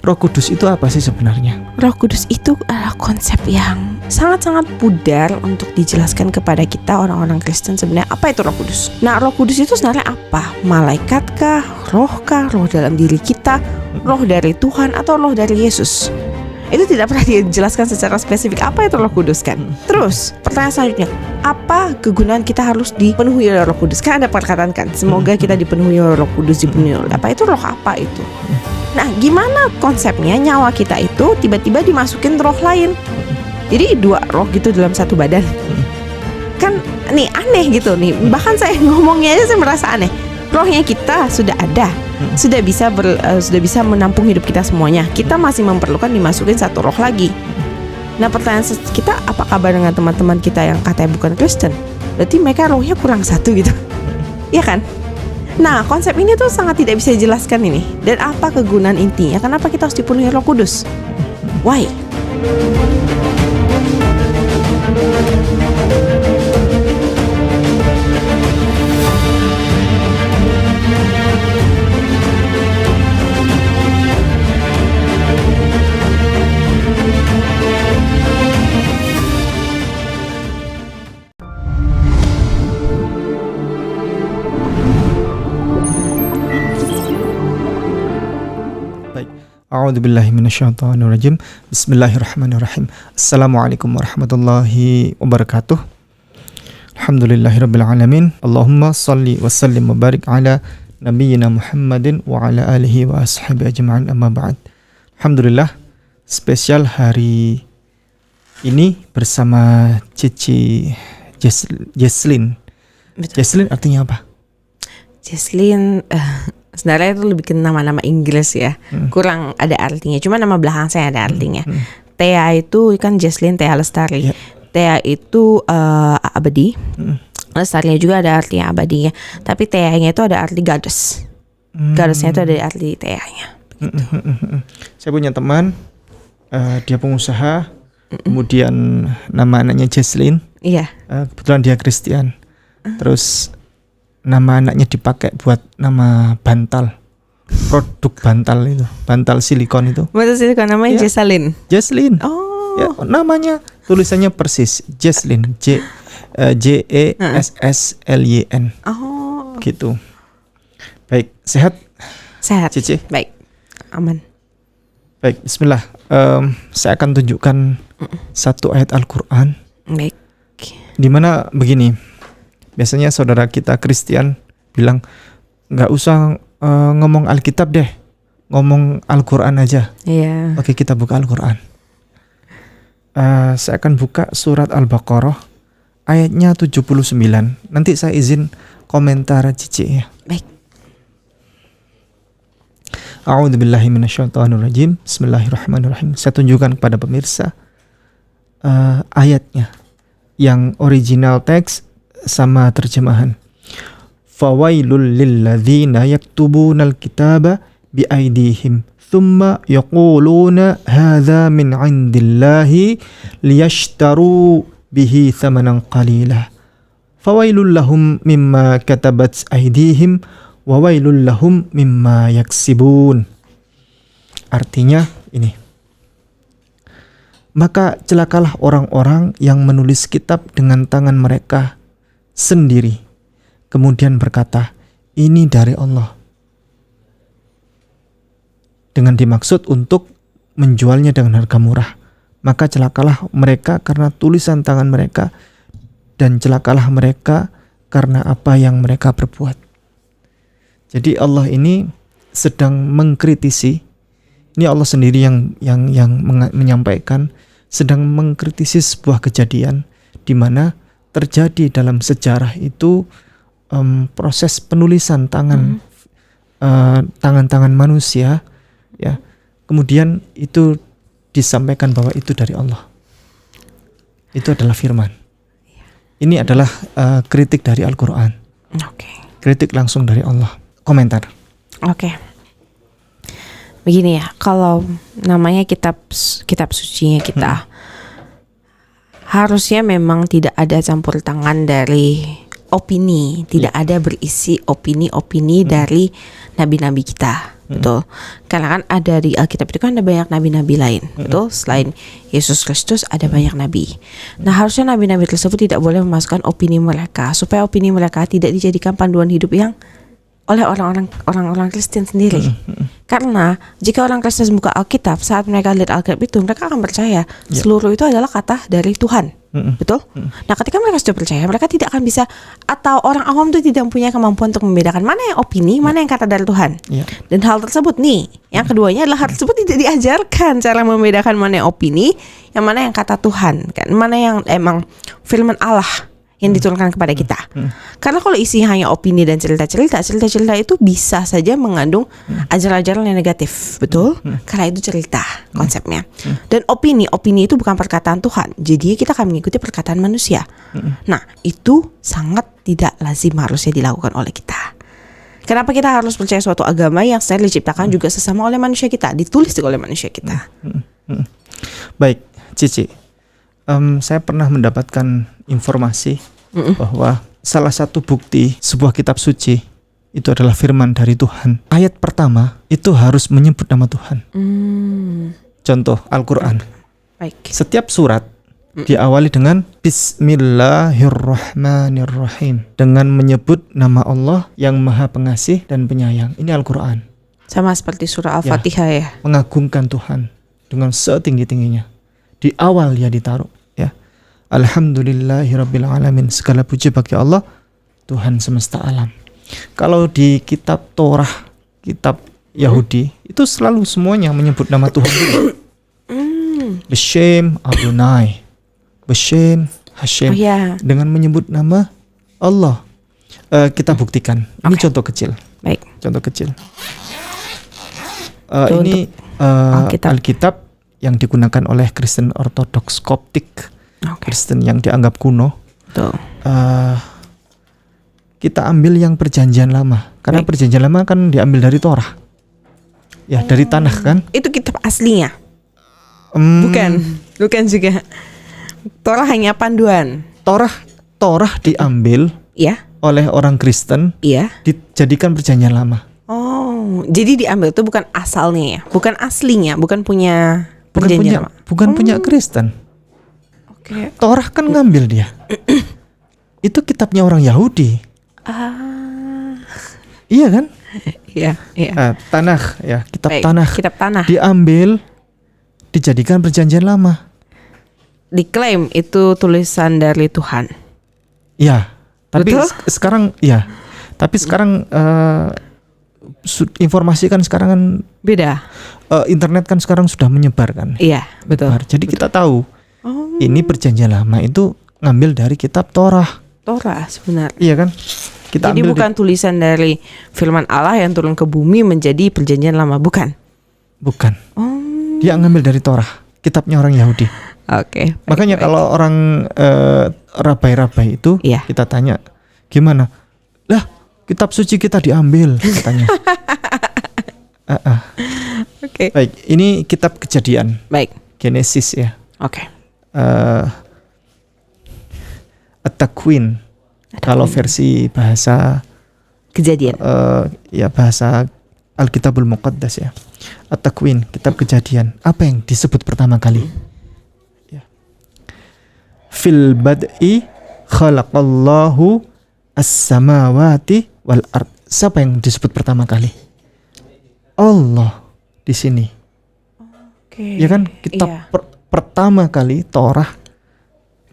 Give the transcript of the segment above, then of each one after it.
Roh Kudus itu apa sih sebenarnya? Roh Kudus itu adalah konsep yang sangat-sangat pudar untuk dijelaskan kepada kita orang-orang Kristen. Sebenarnya apa itu Roh Kudus? Nah, Roh Kudus itu sebenarnya apa? Malaikat kah? Roh kah? Roh dalam diri kita? Roh dari Tuhan atau roh dari Yesus? Itu tidak pernah dijelaskan secara spesifik apa itu Roh Kudus kan. Terus pertanyaan selanjutnya, apa kegunaan kita harus dipenuhi oleh Roh Kudus? Kan ada perkataan kan, semoga kita dipenuhi oleh Roh Kudus, dipenuhi oleh apa? Itu roh apa itu? Nah, gimana konsepnya nyawa kita itu tiba-tiba dimasukin roh lain? Jadi 2 roh gitu dalam satu badan. Kan nih aneh gitu nih. Bahkan saya ngomongnya aja saya merasa aneh. Rohnya kita sudah ada, sudah bisa menampung hidup kita semuanya. Kita masih memerlukan dimasukin satu roh lagi. Nah, pertanyaan kita, apa kabar dengan teman-teman kita yang katanya bukan Kristen? Berarti mereka rohnya kurang satu gitu. Iya kan? Nah, konsep ini tuh sangat tidak bisa dijelaskan ini. Dan apa kegunaan intinya? Kenapa kita harus dipenuhi Roh Kudus? Why? A'udzubillahi minasyaitonirrajim. Bismillahirrahmanirrahim. Assalamualaikum warahmatullahi wabarakatuh. Alhamdulillahirabbil alamin. Allahumma shalli wa sallim wa barik ala nabiyyina Muhammadin wa ala alihi wa ashabihi ajma'in, amma ba'd. Alhamdulillah, spesial hari ini bersama Cici Jesslyn. Jesslyn artinya apa? Jesslyn sebenarnya itu lebih ke nama-nama Inggris ya. Kurang ada artinya. Cuma nama belakang saya ada artinya. Thea itu kan Jesslyn Thea Lestari. Thea itu abadi. Lestarinya juga ada artinya abadinya. Tapi Thea-nya itu ada arti goddess. Goddess-nya itu ada arti Thea-nya. Saya punya teman, dia pengusaha. Kemudian nama anaknya Jesslyn. Iya. Kebetulan dia Kristen. Terus nama anaknya dipakai buat nama bantal, produk bantal itu, bantal silikon itu. Bantal silikon namanya Jesslyn. Jesslyn. Oh. Ya, namanya tulisannya persis Jesslyn, Jesslyn. Oh. Gitu. Baik, sehat? Sehat. Cici? Baik, aman. Baik, Bismillah. Saya akan tunjukkan satu ayat Al-Quran. Baik. Dimana begini. Biasanya saudara kita Kristen bilang, nggak usah ngomong Alkitab deh, ngomong Al-Quran aja. Iya. Oke, kita buka Al-Quran. Saya akan buka surat Al-Baqarah ayatnya 79. Nanti saya izin komentar Cici ya. Baik. A'udzubillahi minasyaitonirrajim. Bismillahirrahmanirrahim. Saya tunjukkan kepada pemirsa ayatnya yang original teks sama terjemahan. Fawailul lilladzina yaktubunal kitaba biaidihim thumma yaquluna hadza min indillahi liyashtaru bihi thamanan qalila. Fawailul lahum mimma katabat aidihim wa wailul lahum mimma yaksibun. Artinya ini. Maka celakalah orang-orang yang menulis kitab dengan tangan mereka sendiri, kemudian berkata, ini dari Allah, dengan dimaksud untuk menjualnya dengan harga murah. Maka celakalah mereka karena tulisan tangan mereka, dan celakalah mereka karena apa yang mereka perbuat. Jadi Allah ini sedang mengkritisi. Ini Allah sendiri yang menyampaikan, sedang mengkritisi sebuah kejadian di mana terjadi dalam sejarah itu proses penulisan tangan-tangan manusia, ya. Kemudian itu disampaikan bahwa itu dari Allah. Itu adalah firman. Ini adalah kritik dari Al-Quran. Kritik langsung dari Allah. Komentar. Begini ya, kalau namanya kitab sucinya kita, harusnya memang tidak ada campur tangan dari opini, tidak ada berisi opini-opini dari nabi-nabi kita. Betul. Karena kan ada di Alkitab itu kan ada banyak nabi-nabi lain. Betul. Selain Yesus Kristus ada banyak nabi. Nah, harusnya nabi-nabi tersebut tidak boleh memasukkan opini mereka supaya opini mereka tidak dijadikan panduan hidup yang oleh orang-orang Kristen sendiri. Karena jika orang Kristen buka Alkitab, saat mereka lihat Alkitab itu, mereka akan percaya seluruh itu adalah kata dari Tuhan. Betul? Nah, ketika mereka sudah percaya, mereka tidak akan bisa, atau orang awam itu tidak punya kemampuan untuk membedakan mana yang opini, mana yang kata dari Tuhan. Dan hal tersebut nih, yang keduanya adalah hal tersebut tidak diajarkan cara membedakan mana yang opini, yang mana yang kata Tuhan, kan? Mana yang emang firman Allah yang diturunkan kepada kita. Karena kalau isinya hanya opini dan cerita-cerita itu bisa saja mengandung ajaran-ajaran yang negatif, betul? Karena itu cerita konsepnya. Dan opini itu bukan perkataan Tuhan. Jadi kita akan mengikuti perkataan manusia. Nah, itu sangat tidak lazim harusnya dilakukan oleh kita. Kenapa kita harus percaya suatu agama yang secara diciptakan juga sesama oleh manusia kita, ditulis oleh manusia kita? Baik, Cici. Saya pernah mendapatkan informasi bahwa salah satu bukti sebuah kitab suci itu adalah firman dari Tuhan. Ayat pertama itu harus menyebut nama Tuhan. Contoh Al-Quran. Baik. Setiap surat diawali dengan Bismillahirrahmanirrahim, dengan menyebut nama Allah yang Maha Pengasih dan Penyayang. Ini Al-Quran. Sama seperti surah Al-Fatihah ya. Mengagungkan Tuhan dengan setinggi-tingginya. Di awal dia ditaruh. Alhamdulillahirrabbilalamin, segala puji bagi Allah, Tuhan semesta alam. Kalau di kitab Torah, kitab Yahudi, itu selalu semuanya menyebut nama Tuhan dulu. Beshem Adonai, Beshem Hashem, dengan menyebut nama Allah. Kita buktikan. Ini contoh kecil. Baik. Contoh kecil. Ini Alkitab yang digunakan oleh Kristen Ortodoks Koptik. Kristen yang dianggap kuno. Kita ambil yang perjanjian lama, karena perjanjian lama kan diambil dari Torah, ya, dari tanah kan. Itu kitab aslinya. Bukan juga. Torah hanya panduan. Torah diambil oleh orang Kristen, dijadikan perjanjian lama. Oh, jadi diambil itu bukan asalnya ya, bukan aslinya, bukan punya perjanjian lama. Bukan punya Kristen. Torah kan ngambil dia. Itu kitabnya orang Yahudi. Iya kan? Iya. Tanakh ya, kitab Tanakh diambil, dijadikan perjanjian lama. Diklaim itu tulisan dari Tuhan. Iya. Tapi betul? Sekarang ya. Tapi sekarang informasi kan sekarang kan beda. Internet kan sekarang sudah menyebar kan. Iya, betul. Jadi kita tahu. Ini perjanjian lama itu ngambil dari kitab Torah sebenarnya. Iya kan? Jadi bukan tulisan dari firman Allah yang turun ke bumi menjadi perjanjian lama, bukan. Dia ngambil dari Torah, kitabnya orang Yahudi. Makanya kalau orang rabai-rabai itu kita tanya, gimana? Lah, kitab suci kita diambil katanya. Baik, ini kitab Kejadian. Baik. Genesis ya. At-Takwin. Kalau versi bahasa Kejadian. Ya bahasa Alkitabul Muqaddas ya. At-Takwin, kitab Kejadian. Apa yang disebut pertama kali? Fil bad'i khalaqallahu as-samawati wal ard. Siapa yang disebut pertama kali? Allah di sini. Ya kan? Kitab pertama kali Torah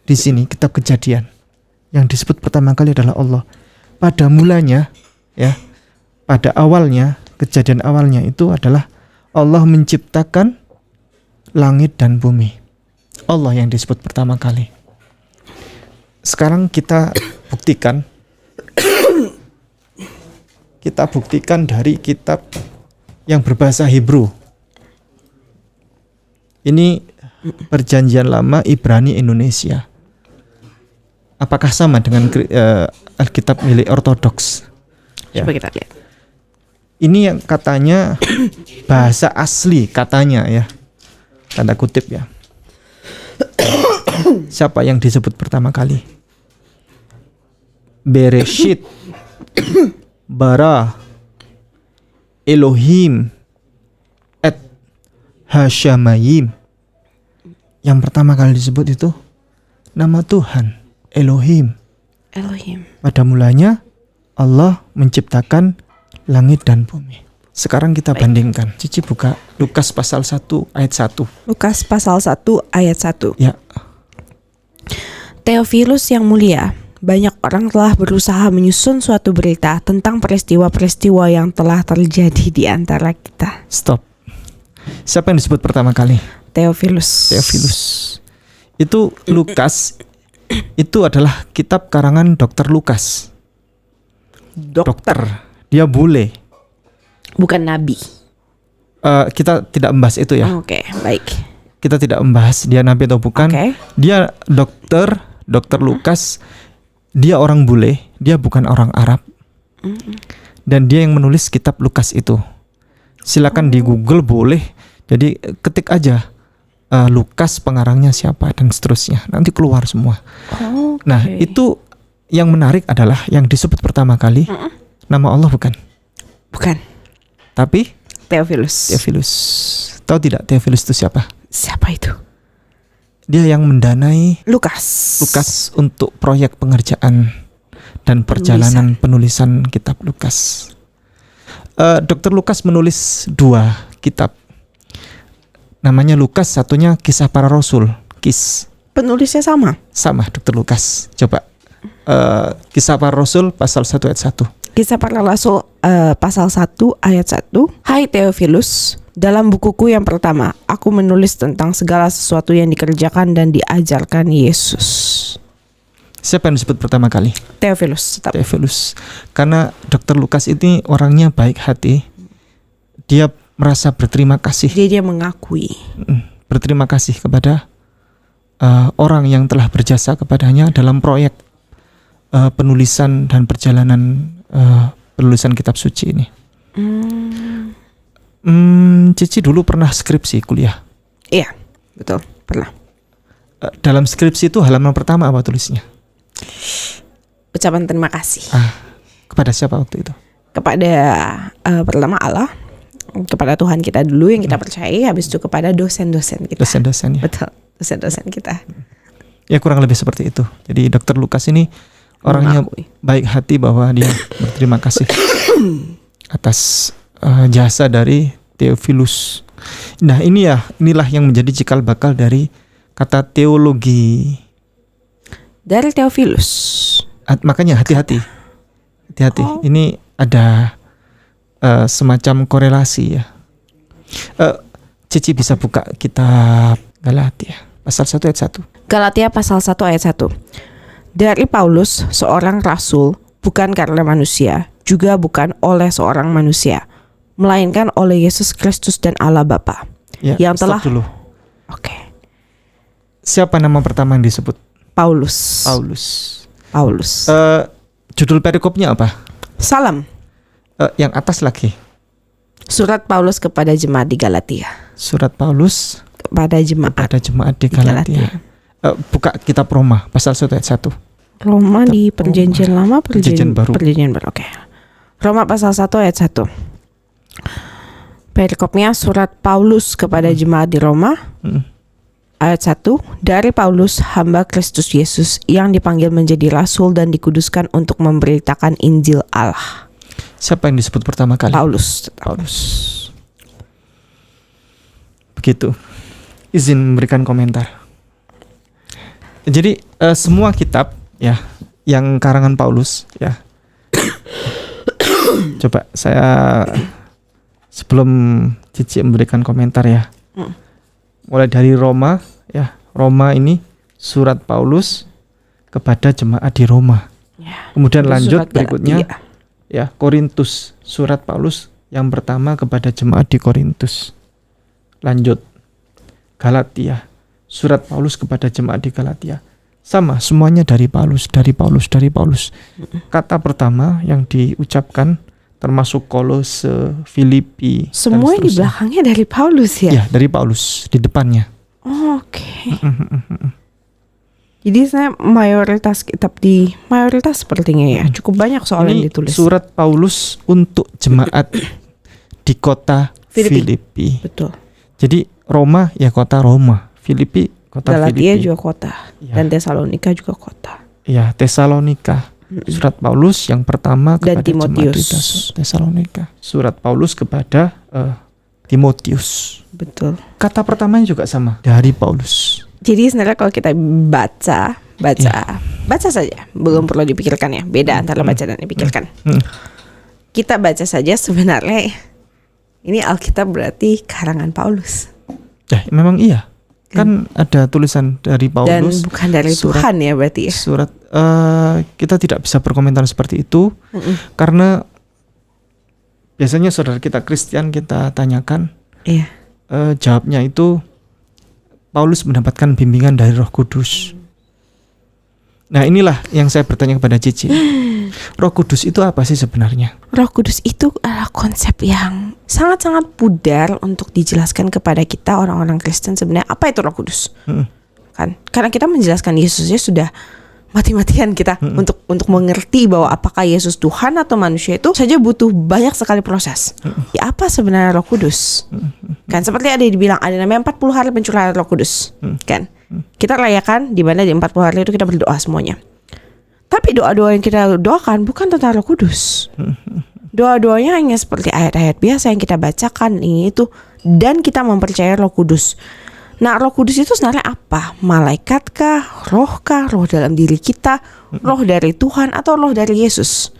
di sini, kitab Kejadian. Yang disebut pertama kali adalah Allah. Pada mulanya ya, pada awalnya, kejadian awalnya itu adalah Allah menciptakan langit dan bumi. Allah yang disebut pertama kali. Sekarang kita buktikan. Kita buktikan dari kitab yang berbahasa Hebrew. Ini Perjanjian Lama Ibrani Indonesia. Apakah sama dengan Alkitab milik Ortodoks? Coba kita lihat. Ini yang katanya bahasa asli katanya ya. Tanda kutip ya. Siapa yang disebut pertama kali? Bereshit, bara, Elohim, et Hashamayim. Yang pertama kali disebut itu nama Tuhan, Elohim. Elohim. Pada mulanya Allah menciptakan langit dan bumi. Sekarang kita bandingkan. Cici buka Lukas pasal 1 ayat 1. Lukas pasal 1 ayat 1. Ya. Theophilus yang mulia, banyak orang telah berusaha menyusun suatu berita tentang peristiwa-peristiwa yang telah terjadi di antara kita. Stop. Siapa yang disebut pertama kali? Theophilus. Theophilus. Itu Lukas. Itu adalah kitab karangan Dr. Lukas. Dokter. Dia bule. Bukan nabi. Kita tidak membahas itu ya. Oke, baik. Kita tidak membahas dia nabi atau bukan. Oke. Dia Dr. Lukas. Dia orang bule. Dia bukan orang Arab. Dan dia yang menulis kitab Lukas itu. Silakan di Google boleh. Jadi ketik aja Lukas pengarangnya siapa dan seterusnya. Nanti keluar semua. Okay. Nah itu yang menarik adalah yang disebut pertama kali nama Allah bukan. Tapi Theophilus. Tahu tidak Theophilus itu siapa? Siapa itu? Dia yang mendanai Lukas untuk proyek pengerjaan dan perjalanan penulisan kitab Lukas. Dr. Lukas menulis 2 kitab. Namanya Lukas, satunya Kisah Para Rasul. Penulisnya sama Dr. Lukas. Coba Kisah Para Rasul pasal 1 ayat 1. Kisah Para Rasul pasal 1 ayat 1. Hai Theophilus, dalam bukuku yang pertama, aku menulis tentang segala sesuatu yang dikerjakan dan diajarkan Yesus. Siapa yang disebut pertama kali? Theophilus. Theophilus. Karena Dr. Lukas ini orangnya baik hati. Dia merasa berterima kasih. Dia mengakui. Berterima kasih kepada orang yang telah berjasa kepadanya dalam proyek penulisan dan perjalanan penulisan kitab suci ini. Cici dulu pernah skripsi kuliah. Iya, betul, pernah. Dalam skripsi itu halaman pertama apa tulisnya? Ucapan terima kasih. Kepada siapa waktu itu? Kepada pertama Allah, kepada Tuhan kita dulu yang kita percayai, habis itu kepada dosen-dosen kita. Dosen-dosen ya. Betul, dosen-dosen kita. Ya kurang lebih seperti itu. Jadi Dr. Lukas ini orangnya baik hati bahwa dia berterima kasih atas jasa dari Theophilus. Nah inilah yang menjadi cikal bakal dari kata teologi. Dari Theophilus. Makanya hati-hati. Ini ada semacam korelasi ya. Cici bisa buka kitab Galatia pasal 1 ayat 1. Galatia pasal 1 ayat 1. Dari Paulus, seorang rasul, bukan karena manusia, juga bukan oleh seorang manusia, melainkan oleh Yesus Kristus dan Allah Bapa. Ya, yang telah dulu. Oke. Siapa nama pertama yang disebut? Paulus. Judul perikopnya apa? Salam. Yang atas lagi. Surat Paulus kepada jemaat di Galatia. Surat Paulus kepada jemaat di Galatia. Buka kitab Roma pasal 1 ayat 1. Roma di Perjanjian Lama, Perjanjian Baru. Oke. Roma pasal 1 ayat 1. Perikopnya surat Paulus kepada jemaat di Roma. Ayat 1. Dari Paulus, hamba Kristus Yesus yang dipanggil menjadi rasul dan dikuduskan untuk memberitakan Injil Allah. Siapa yang disebut pertama kali? Paulus. Begitu. Izin memberikan komentar. Jadi semua kitab ya yang karangan Paulus ya. Coba saya sebelum Cici memberikan komentar ya. Mulai dari Roma ya. Roma ini surat Paulus kepada jemaat di Roma. Ya, kemudian lanjut berikutnya Galatia. Ya, Korintus, surat Paulus yang pertama kepada jemaat di Korintus. Lanjut Galatia, surat Paulus kepada jemaat di Galatia. Sama, semuanya dari Paulus. Kata pertama yang diucapkan termasuk Kolose, Filipi, semua di belakangnya dari Paulus ya? Ya, dari Paulus, di depannya. Oke. Jadi saya mayoritas sepertinya ya cukup banyak soal yang Ini ditulis. surat Paulus untuk jemaat di kota Filipi. Betul. Jadi Roma ya kota Roma, Filipi kota Galatia Filipi. juga kota Ya. dan Tesalonika juga kota. Ya, Tesalonika. Surat Paulus yang pertama Dan kepada jemaat di Timotius. Tesalonika. Surat Paulus kepada Timotius. Betul. Kata pertamanya juga sama dari Paulus. Jadi sebenarnya kalau kita baca saja, belum perlu dipikirkan ya. Beda antara baca dan dipikirkan. Kita baca saja sebenarnya ini Alkitab berarti karangan Paulus. Memang iya. Kan ada tulisan dari Dan Paulus. bukan dari surat- Tuhan ya berarti ya. Surat kita tidak bisa berkomentar seperti itu karena biasanya saudara kita Kristen kita tanyakan, Iya. jawabnya itu Paulus mendapatkan bimbingan dari Roh Kudus. Nah, inilah yang saya bertanya kepada Cici. Roh Kudus itu apa sih sebenarnya? Roh Kudus itu adalah konsep yang sangat-sangat pudar untuk dijelaskan kepada kita orang-orang Kristen sebenarnya apa itu Roh Kudus. Kan? Karena kita menjelaskan Yesusnya sudah mati-matian kita untuk mengerti bahwa apakah Yesus Tuhan atau manusia itu saja butuh banyak sekali proses. Ya apa sebenarnya Roh Kudus? Kan seperti ada yang dibilang ada namanya 40 hari pencurahan Roh Kudus. Kan? Kita rayakan di mana di 40 hari itu kita berdoa semuanya. Tapi doa-doa yang kita doakan bukan tentang Roh Kudus. Doa-doanya hanya seperti ayat-ayat biasa yang kita bacakan ini itu dan kita mempercayai Roh Kudus. Nah, Roh Kudus itu sebenarnya apa? Malaikat kah? Roh kah? Roh dalam diri kita? Roh dari Tuhan atau roh dari Yesus?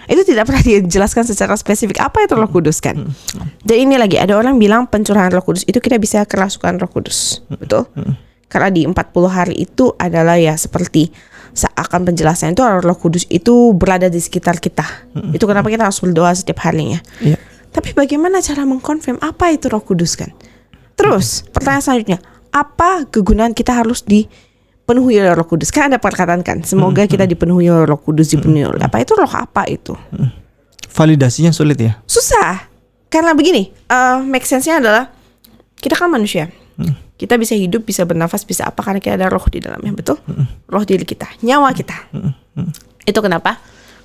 Itu tidak pernah dijelaskan secara spesifik apa itu Roh Kudus kan. Dan ini lagi ada orang bilang pencurahan Roh Kudus itu kita bisa kerasukan Roh Kudus. Betul? Karena di 40 hari itu adalah ya seperti seakan penjelasan itu Roh Kudus itu berada di sekitar kita. Itu kenapa kita harus berdoa setiap harinya. Iya. Tapi bagaimana cara mengkonfirm apa itu Roh Kudus kan? Terus pertanyaan selanjutnya, apa kegunaan kita harus dipenuhi oleh Roh Kudus? Kan ada perkataan kan, semoga kita dipenuhi oleh Roh Kudus, dipenuhi oleh apa itu roh apa itu? Validasinya sulit ya? Susah. Karena begini, make sense-nya adalah kita kan manusia. Kita bisa hidup, bisa bernafas, bisa apa karena kita ada roh di dalamnya, betul? Roh diri kita, nyawa kita. Itu kenapa?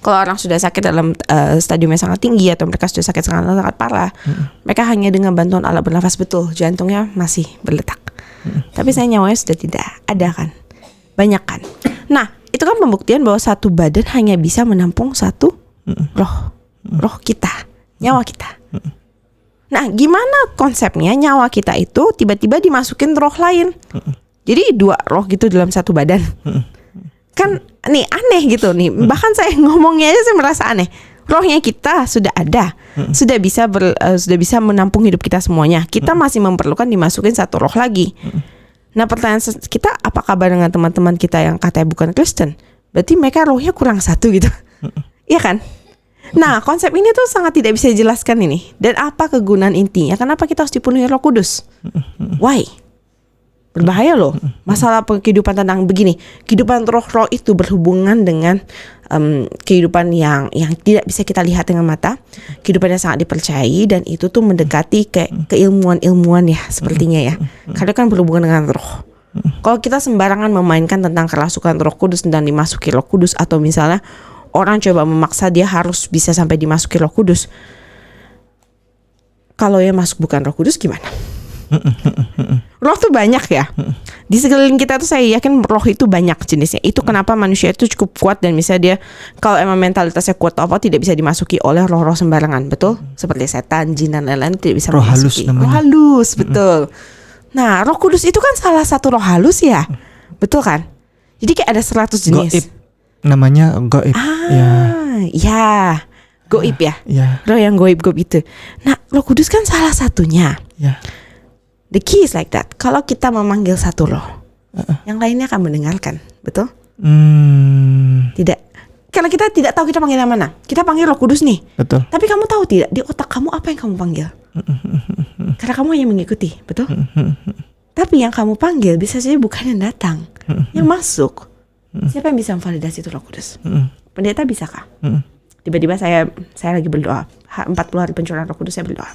Kalau orang sudah sakit dalam stadium yang sangat tinggi atau mereka sudah sakit sangat parah, mereka hanya dengan bantuan alat bernafas, betul, jantungnya masih berdetak. Tapi saya nyawanya sudah tidak ada kan, banyak kan. Nah, itu kan pembuktian bahwa satu badan hanya bisa menampung satu roh kita, nyawa kita. Nah, gimana konsepnya nyawa kita itu tiba-tiba dimasukin roh lain? Jadi dua roh gitu dalam satu badan. Kan nih aneh gitu nih. Bahkan saya ngomongnya aja saya merasa aneh. Rohnya kita sudah ada, sudah bisa menampung hidup kita semuanya. Kita masih memerlukan dimasukin satu roh lagi. Nah, pertanyaan kita, apa kabar dengan teman-teman kita yang katanya bukan Kristen? Berarti mereka rohnya kurang satu gitu. Iya kan? Nah, konsep ini tuh sangat tidak bisa dijelaskan ini. Dan apa kegunaan intinya? Kenapa kita harus dipenuhi Roh Kudus? Why? Berbahaya loh. Masalah kehidupan tentang begini. Kehidupan roh-roh itu berhubungan dengan kehidupan yang tidak bisa kita lihat dengan mata. Kehidupan yang sangat dipercayai dan itu tuh mendekati keilmuan-ilmuwan ya sepertinya ya. Karena kan berhubungan dengan roh. Kalau kita sembarangan memainkan tentang kerasukan Roh Kudus dan dimasuki Roh Kudus, atau misalnya orang coba memaksa dia harus bisa sampai dimasuki Roh Kudus. Kalau yang masuk bukan Roh Kudus gimana? Roh tuh banyak ya. Di sekeliling kita tuh saya yakin roh itu banyak jenisnya. Itu kenapa manusia itu cukup kuat dan misalnya dia kalau emang mentalitasnya kuat apa tidak bisa dimasuki oleh roh-roh sembarangan, betul? Seperti setan, jin dan lain-lain tidak bisa Roh halus dimasuki. namanya. Roh halus, betul. Nah, Roh Kudus itu kan salah satu roh halus ya. Betul kan? Jadi kayak ada 100 jenis. Goib. Namanya goib. Ya. Goib ya. Ya. Roh yang goib-goib itu. Nah, Roh Kudus kan salah satunya. Ya. The key is like that. Kalau kita memanggil satu roh, yang lainnya akan mendengarkan, betul? Tidak. Kalau kita tidak tahu kita panggil yang mana, kita panggil Roh Kudus nih. Betul. Tapi kamu tahu tidak di otak kamu apa yang kamu panggil? Karena kamu hanya mengikuti, betul? Tapi yang kamu panggil bisa saja bukan yang datang, yang masuk. Siapa yang bisa memvalidasi itu Roh Kudus? Pendeta bisakah? Tiba-tiba saya lagi berdoa, 40 hari pencurahan Roh Kudus saya berdoa.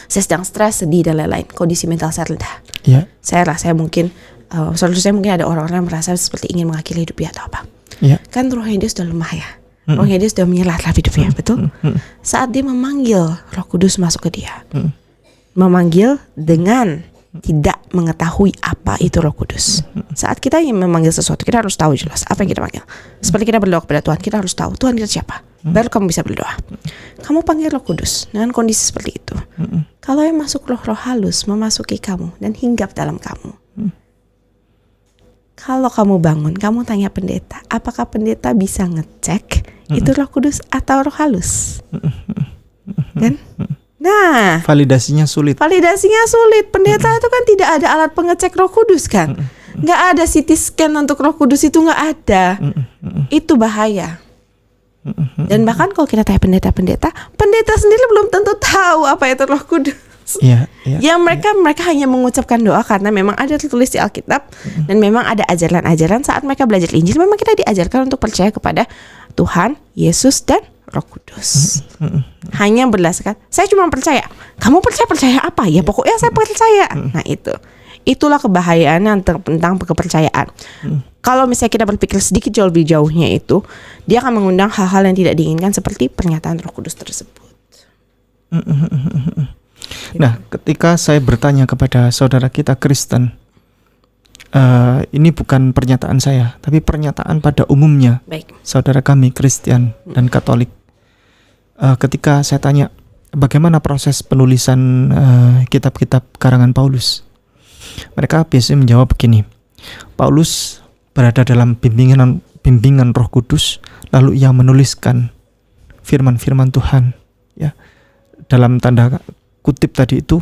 Saya sedang stres, sedih dan lain-lain. Kondisi mental saya rendah. Ya. Saya mungkin Seharusnya mungkin ada orang-orang yang merasa seperti ingin mengakhiri hidupnya atau apa. Ya. Kan rohnya dia sudah lemah ya. Rohnya dia sudah menyerah dalam hidupnya, betul? Saat dia memanggil Roh Kudus masuk ke dia, memanggil dengan tidak mengetahui apa itu Roh Kudus. Saat kita ingin memanggil sesuatu, kita harus tahu jelas apa yang kita panggil. Seperti kita berdoa kepada Tuhan, kita harus tahu Tuhan kita siapa. Baru kamu bisa berdoa. Kamu panggil Roh Kudus dengan kondisi seperti itu. Kalau yang masuk roh-roh halus memasuki kamu dan hinggap dalam kamu. Kalau kamu bangun, kamu tanya pendeta, apakah pendeta bisa ngecek itu Roh Kudus atau roh halus? Kan? Nah, Validasinya sulit. Pendeta itu kan tidak ada alat pengecek Roh Kudus kan? Nggak ada CT scan untuk Roh Kudus, itu nggak ada. Itu bahaya. Dan bahkan kalau kita tanya pendeta sendiri belum tentu tahu apa itu Roh Kudus. Iya. Ya mereka hanya mengucapkan doa karena memang ada tertulis di Alkitab dan memang ada ajaran-ajaran saat mereka belajar Injil. Memang kita diajarkan untuk percaya kepada Tuhan, Yesus dan Roh Kudus. Hanya berdasarkan saya cuma percaya. Kamu percaya apa? Ya pokoknya saya percaya. Nah itulah kebahayaan tentang kepercayaan. Kalau misalnya kita berpikir sedikit jauh lebih jauhnya itu, dia akan mengundang hal-hal yang tidak diinginkan seperti pernyataan Roh Kudus tersebut. Nah, ketika saya bertanya kepada saudara kita Kristen, ini bukan pernyataan saya, tapi pernyataan pada umumnya. Baik. Saudara kami Kristen dan Katolik. Ketika saya tanya bagaimana proses penulisan kitab-kitab karangan Paulus, mereka biasanya menjawab begini: Paulus berada dalam bimbingan Roh Kudus, lalu ia menuliskan firman-firman Tuhan. Ya, dalam tanda kutip tadi itu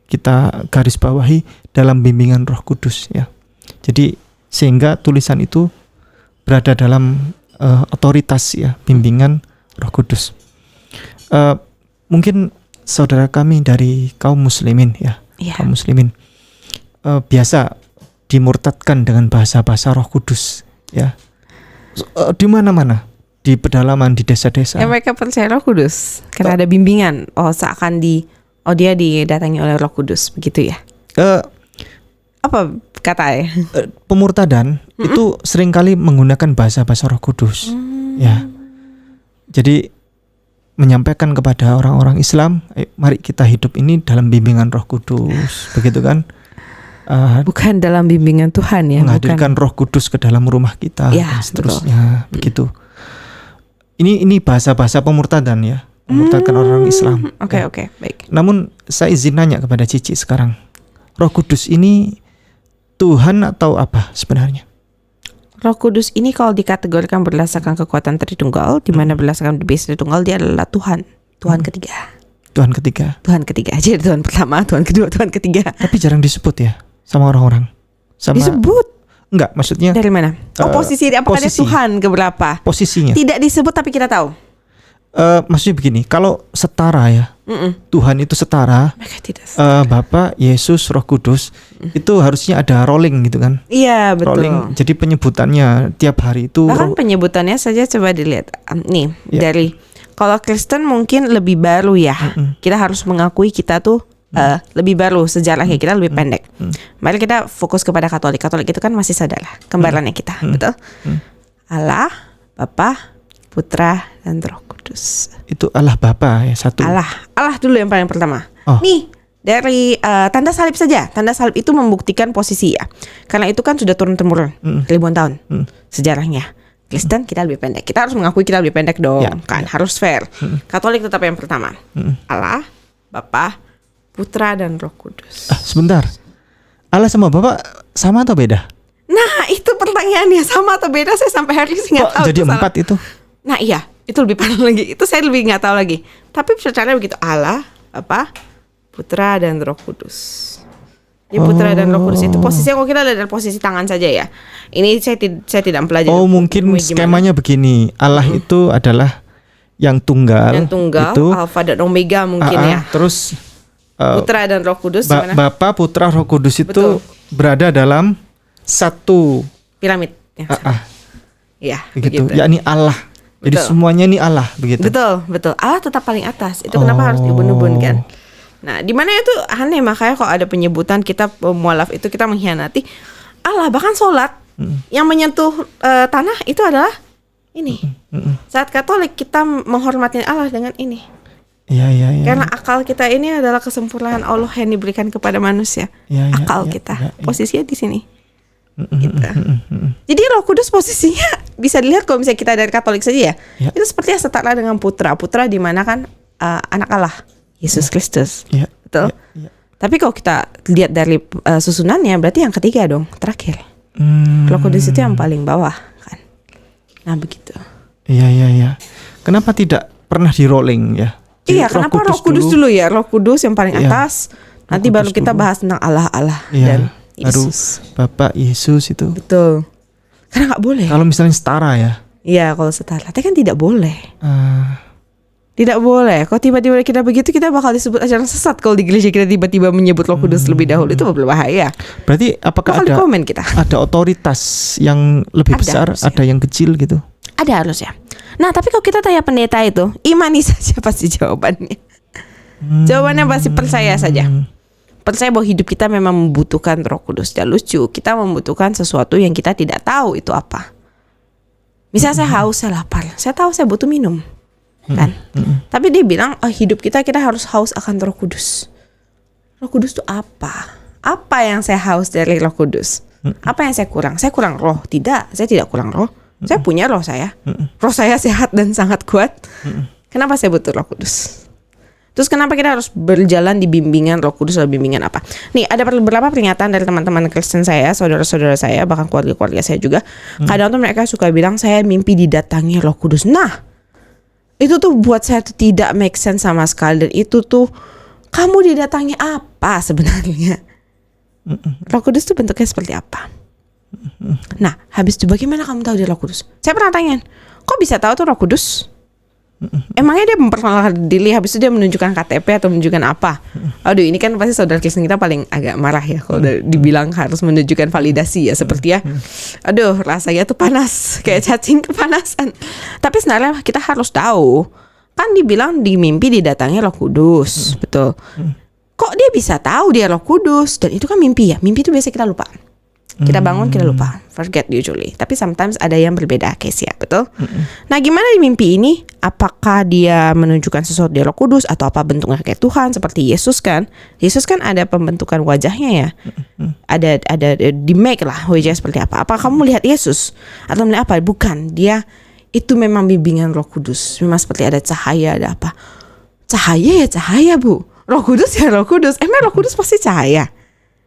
kita garis bawahi dalam bimbingan Roh Kudus. Ya, jadi sehingga tulisan itu berada dalam otoritas ya bimbingan Roh Kudus. Mungkin saudara kami dari kaum muslimin ya, kaum muslimin biasa dimurtadkan dengan bahasa-bahasa Roh Kudus ya, di mana-mana, di pedalaman, di desa-desa. Ya mereka percaya Roh Kudus karena ada bimbingan. Seakan dia didatangi oleh Roh Kudus, begitu ya? Apa katanya? Pemurtadan itu seringkali menggunakan bahasa-bahasa Roh Kudus. Ya, jadi menyampaikan kepada orang-orang Islam, mari kita hidup ini dalam bimbingan Roh Kudus, begitu kan? Bukan dalam bimbingan Tuhan ya. Menghadirkan Roh Kudus ke dalam rumah kita ya, dan seterusnya, begitu. Ini bahasa-bahasa pemurtadan ya, memurtadkan orang Islam. Oke, baik. Namun saya izin nanya kepada Cici sekarang, Roh Kudus ini Tuhan atau apa sebenarnya? Roh Kudus ini kalau dikategorikan berdasarkan kekuatan Tritunggal, di mana berdasarkan base Tritunggal dia adalah Tuhan ketiga. Tuhan ketiga. Jadi Tuhan pertama, Tuhan kedua, Tuhan ketiga. Tapi jarang disebut ya sama orang-orang. Disebut? Enggak, maksudnya dari mana? Posisi apakah dia Tuhan keberapa? Posisinya. Tidak disebut tapi kita tahu. Maksudnya begini, kalau setara ya, Tuhan itu setara, Bapa, Yesus, Roh Kudus, itu harusnya ada rolling gitu kan? Iya, betul. Rolling, jadi penyebutannya tiap hari itu. Bahkan penyebutannya saja coba dilihat. Dari kalau Kristen mungkin lebih baru ya. Kita harus mengakui kita tuh lebih baru, sejarahnya kita lebih pendek. Mari kita fokus kepada Katolik. Katolik itu kan masih saudara, kembarannya kita, betul? Allah, Bapa, Putra dan Roh Kudus. Itu Allah Bapa ya, satu. Allah dulu yang paling pertama. Nih dari tanda salib saja. Tanda salib itu membuktikan posisi ya. Karena itu kan sudah turun-temurun ribuan tahun sejarahnya. Kristen kita lebih pendek. Kita harus mengakui kita lebih pendek dong, harus fair. Katolik tetap yang pertama. Allah, Bapa, Putra dan Roh Kudus. Sebentar. Allah sama Bapa sama atau beda? Nah itu pertanyaannya, sama atau beda? Saya sampai hari ini nggak tahu. Jadi 4 itu? Nah iya, itu lebih parah lagi. Itu saya lebih nggak tahu lagi. Tapi secara begitu, Allah, Bapa, Putra dan Roh Kudus. Di Putra dan Roh Kudus itu posisinya kalau kita lihat dari posisi tangan saja ya. Ini saya tidak mempelajari. Mungkin skemanya begini. Allah itu adalah yang tunggal. Itu Alfa dan Omega mungkin ya. Terus Putra dan Roh Kudus Bapa, Putra, Roh Kudus itu berada dalam satu piramid. Ya, begitu. Yakni Allah. Jadi semuanya ini Allah, begitu. Betul. Allah tetap paling atas. Itu kenapa harus diubun-ubun kan? Nah, di mana itu aneh, makanya kalau ada penyebutan kitab mualaf itu kita mengkhianati. Allah. Bahkan sholat yang menyentuh tanah itu adalah ini. Saat Katolik kita menghormati Allah dengan ini. Iya. Karena akal kita ini adalah kesempurnaan Allah yang diberikan kepada manusia. Akal kita posisinya di sini. Gitu. Jadi Roh Kudus posisinya bisa dilihat kalau misalnya kita dari Katolik saja ya. Itu sepertinya setara dengan putra di mana kan anak Allah, Yesus Kristus. Betul. Tapi kalau kita lihat dari susunannya berarti yang ketiga dong, terakhir. Roh Kudus itu yang paling bawah kan. Nah begitu. Iya. Kenapa tidak pernah di rolling ya? Jadi Kenapa Roh Kudus dulu ya? Roh Kudus yang paling atas. Nanti baru kita bahas tentang Allah dan Yesus. Bapak Yesus itu. Betul. Karena nggak boleh. Kalau misalnya setara ya. Iya, kalau setara. Tapi kan tidak boleh. Tidak boleh. Kalau tiba-tiba kita begitu, kita bakal disebut ajaran sesat. Kalau di gereja kita tiba-tiba menyebut Roh Kudus lebih dahulu, itu berbahaya. Berarti apakah ada otoritas yang lebih besar, ada yang kecil gitu? Ada harusnya. Nah, tapi kalau kita tanya pendeta itu, imani saja pasti jawabannya. Jawabannya pasti percaya saja. Percaya bahwa hidup kita memang membutuhkan Roh Kudus. Dan lucu, kita membutuhkan sesuatu yang kita tidak tahu itu apa. Misalnya saya haus, saya lapar. Saya tahu saya butuh minum. Kan? Tapi dia bilang, hidup kita harus haus akan Roh Kudus. Roh Kudus itu apa? Apa yang saya haus dari Roh Kudus? Apa yang saya kurang? Saya kurang roh? Tidak, saya tidak kurang roh. Saya punya roh saya. Roh saya sehat dan sangat kuat. Kenapa saya butuh Roh Kudus? Terus kenapa kita harus berjalan di bimbingan Roh Kudus atau bimbingan apa? Nih, ada beberapa peringatan dari teman-teman Kristen saya, saudara-saudara saya, bahkan keluarga-keluarga saya juga. Kadang tuh mereka suka bilang saya mimpi didatangi Roh Kudus. Nah, itu tuh buat saya tuh tidak make sense sama sekali. Dan itu tuh, kamu didatangi apa sebenarnya? Roh Kudus tuh bentuknya seperti apa? Nah, habis itu bagaimana kamu tahu dia Roh Kudus? Saya pernah tanyain, kok bisa tahu tuh Roh Kudus? Emangnya dia memperkenalkan diri, habis itu dia menunjukkan KTP atau menunjukkan apa? Aduh, ini kan pasti saudara Kristen kita paling agak marah ya kalau dibilang harus menunjukkan validasi ya, seperti ya. Aduh, rasanya tuh panas, kayak cacing kepanasan. Tapi sebenarnya kita harus tahu, kan dibilang di mimpi didatangi Roh Kudus, betul. Kok dia bisa tahu dia Roh Kudus? Dan itu kan mimpi ya. Mimpi itu biasa kita lupa. Kita bangun kita lupa, forget usually. Tapi sometimes ada yang berbeda case ya, betul? Nah, gimana di mimpi ini? Apakah dia menunjukkan sesuatu dari Roh Kudus atau apa bentuknya kayak Tuhan seperti Yesus kan? Yesus kan ada pembentukan wajahnya ya. Ada di make lah wajahnya seperti apa. Apakah kamu melihat Yesus atau melihat apa? Bukan, dia itu memang bimbingan Roh Kudus. Memang seperti ada cahaya, ada apa? Cahaya ya cahaya, Bu. Roh Kudus ya Roh Kudus. Emang Roh Kudus pasti cahaya?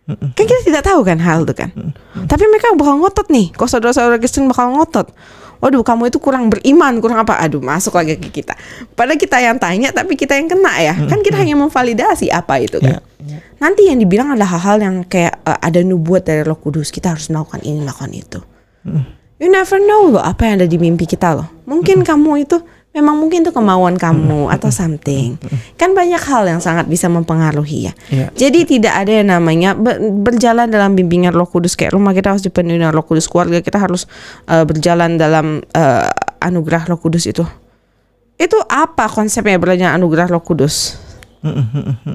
Kan kita tidak tahu kan hal itu kan. Tapi mereka bakal ngotot nih. Kok saudara-saudara Kristen bakal ngotot. Waduh, kamu itu kurang beriman, kurang apa? Aduh, masuk lagi ke kita. Padahal kita yang tanya, tapi kita yang kena ya. Kan kita hanya memvalidasi apa itu kan. Nanti yang dibilang adalah hal-hal yang kayak ada nubuat dari Roh Kudus. Kita harus melakukan ini, melakukan itu. You never know loh apa yang ada di mimpi kita loh. Mungkin kamu itu memang mungkin itu kemauan kamu atau something. Kan banyak hal yang sangat bisa mempengaruhi ya. Jadi tidak ada yang namanya berjalan dalam bimbingan Roh Kudus. Kayak rumah kita harus dipenuhi dengan Roh Kudus, keluarga kita harus berjalan dalam anugerah Roh Kudus itu. Itu apa konsepnya berjalan anugerah Roh Kudus?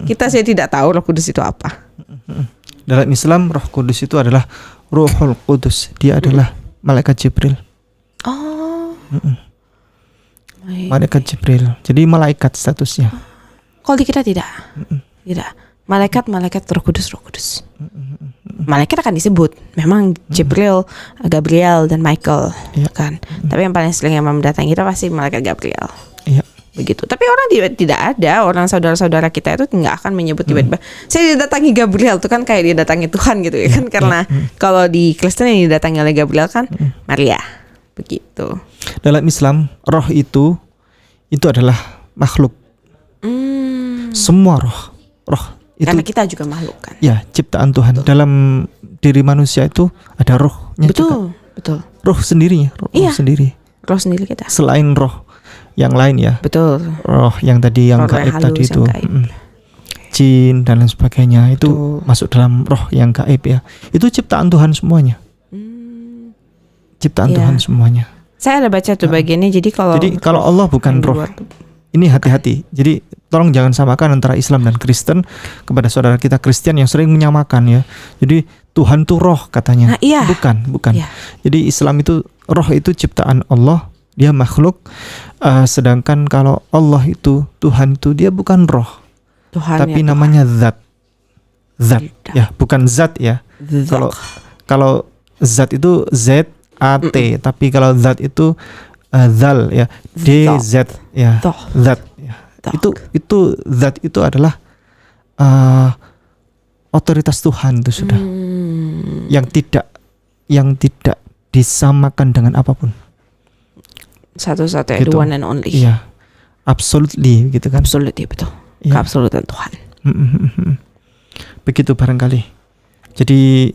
Kita sih tidak tahu Roh Kudus itu apa. Dalam Islam Roh Kudus itu adalah Ruhul Qudus. Dia adalah malaikat Jibril. Malaikat Jibril. Jadi malaikat statusnya. Kalau di kita tidak. Tidak. Malaikat Roh Kudus. Malaikat akan disebut memang Jibril, Gabriel dan Michael kan. Tapi yang paling sering yang mendatangi kita pasti malaikat Gabriel. Begitu. Tapi orang tidak ada, orang saudara-saudara kita itu nggak akan menyebut tiba-tiba saya didatangi Gabriel, itu kan kayak didatangi Tuhan gitu ya kan. Karena kalau di Kristen yang didatangi oleh Gabriel kan Maria. Begitu. Dalam Islam roh itu adalah makhluk. Semua roh itu, karena kita juga makhluk kan. Ya, ciptaan Tuhan. Betul. Dalam diri manusia itu ada rohnya. Betul. Roh sendiri. Roh sendiri kita. Selain roh yang lain ya. Betul. Roh yang tadi yang gaib tadi itu. Jin dan lain sebagainya itu masuk dalam roh yang gaib ya. Itu ciptaan Tuhan semuanya. Ciptaan Tuhan semuanya. Saya ada baca tuh bagiannya. Jadi kalau Allah bukan roh, ini hati-hati. Jadi tolong jangan samakan antara Islam dan Kristen kepada saudara kita Kristen yang sering menyamakan ya. Jadi Tuhan tuh roh katanya. Nah, iya. Bukan. Iya. Jadi Islam itu, roh itu ciptaan Allah, dia makhluk. Sedangkan kalau Allah itu, Tuhan itu, dia bukan roh, Tuhan tapi ya, namanya zat. Tidak. Ya, bukan zat ya. Tuhan. Kalau zat itu ZAT, tapi kalau zat itu zal ya, DZ ya, Toh. zat ya. Toh. Itu zat itu adalah otoritas Tuhan itu sudah, yang tidak disamakan dengan apapun. Satu-satunya, Gitu. the one and only. Iya, absolutely gitu kan. Absolutely, betul. Iya. Keabsolutan Tuhan. Begitu barangkali. Jadi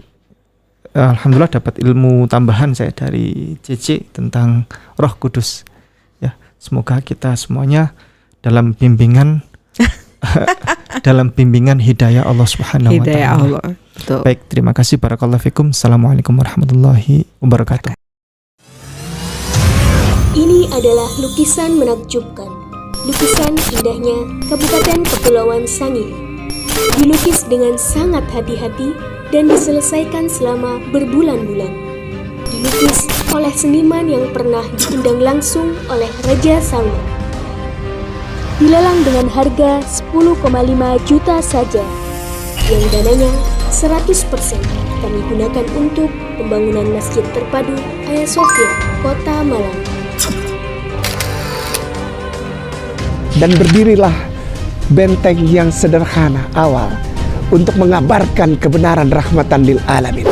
alhamdulillah dapat ilmu tambahan saya dari JJ tentang Roh Kudus. Ya, semoga kita semuanya dalam bimbingan dalam bimbingan hidayah Allah Subhanahu wa Hidayah taala. Allah. Betul. Baik, terima kasih, barakallahu fikum. Assalamualaikum warahmatullahi wabarakatuh. Ini adalah lukisan menakjubkan. Lukisan indahnya Kabupaten Kepulauan Sangihe. Dilukis dengan sangat hati-hati dan diselesaikan selama berbulan-bulan. Dilukis oleh seniman yang pernah diundang langsung oleh Raja Salman. Dilelang dengan harga 10,5 juta saja, yang dananya 100% kami gunakan untuk pembangunan Masjid Terpadu Hagia Sophia, Kota Malang. Dan berdirilah benteng yang sederhana awal untuk mengabarkan kebenaran rahmatan lil alamin.